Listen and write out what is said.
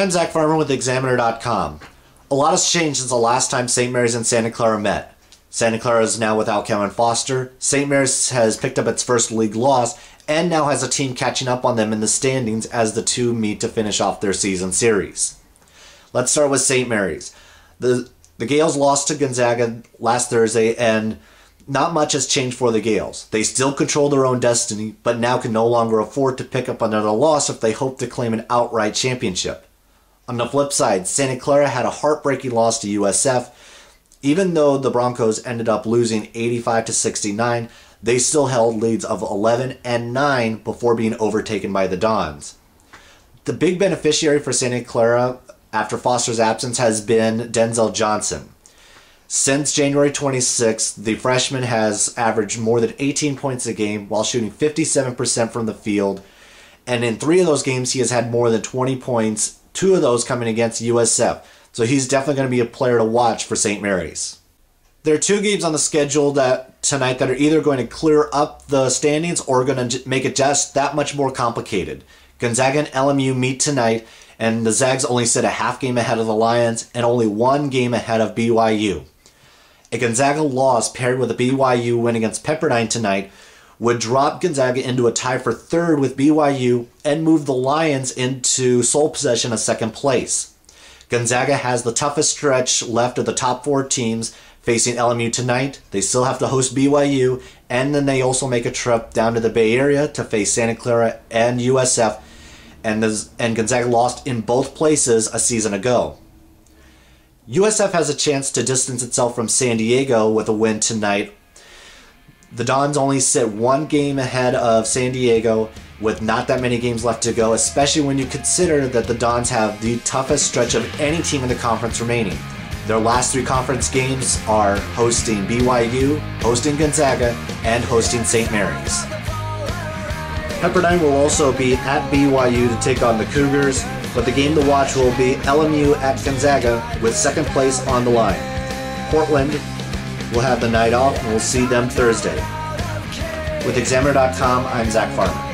I'm Zack Farmer with Examiner.com. A lot has changed since the last time St. Mary's and Santa Clara met. Santa Clara is now without Kevin Foster. St. Mary's has picked up its first league loss and now has a team catching up on them in the standings as the two meet to finish off their season series. Let's start with St. Mary's. The Gales lost to Gonzaga last Thursday, and not much has changed for the Gales. They still control their own destiny, but now can no longer afford to pick up another loss if they hope to claim an outright championship. On the flip side, Santa Clara had a heartbreaking loss to USF. Even though the Broncos ended up losing 85-69, they still held leads of 11 and 9 before being overtaken by the Dons. The big beneficiary for Santa Clara after Foster's absence has been Denzel Johnson. Since January 26th, the freshman has averaged more than 18 points a game while shooting 57% from the field, and in 3 of those games he has had more than 20 points, 2 of those coming against USF, so he's definitely going to be a player to watch for St. Mary's. There are 2 games on the schedule tonight that are either going to clear up the standings or going to make it just that much more complicated. Gonzaga-LMU meet tonight, and the Zags only sit a half game ahead of the Lions and only 1 game ahead of BYU. A Gonzaga loss paired with a BYU win against Pepperdine tonight would drop Gonzaga into a tie for 3rd with BYU and move the Lions into sole possession of 2nd place. Gonzaga has the toughest stretch left of the top 4 teams facing LMU tonight. They still have to host BYU, and then they also make a trip down to the Bay Area to face Santa Clara and USF, and Gonzaga lost in both places a season ago. USF has a chance to distance itself from San Diego with a win tonight. The Dons only sit 1 game ahead of San Diego with not that many games left to go, especially when you consider that the Dons have the toughest stretch of any team in the conference remaining. Their last 3 conference games are hosting BYU, hosting Gonzaga, and hosting St. Mary's. Pepperdine will also be at BYU to take on the Cougars, but the game to watch will be LMU at Gonzaga with 2nd place on the line. Portland will have the night off, and we'll see them Thursday. With Examiner.com, I'm Zack Farmer.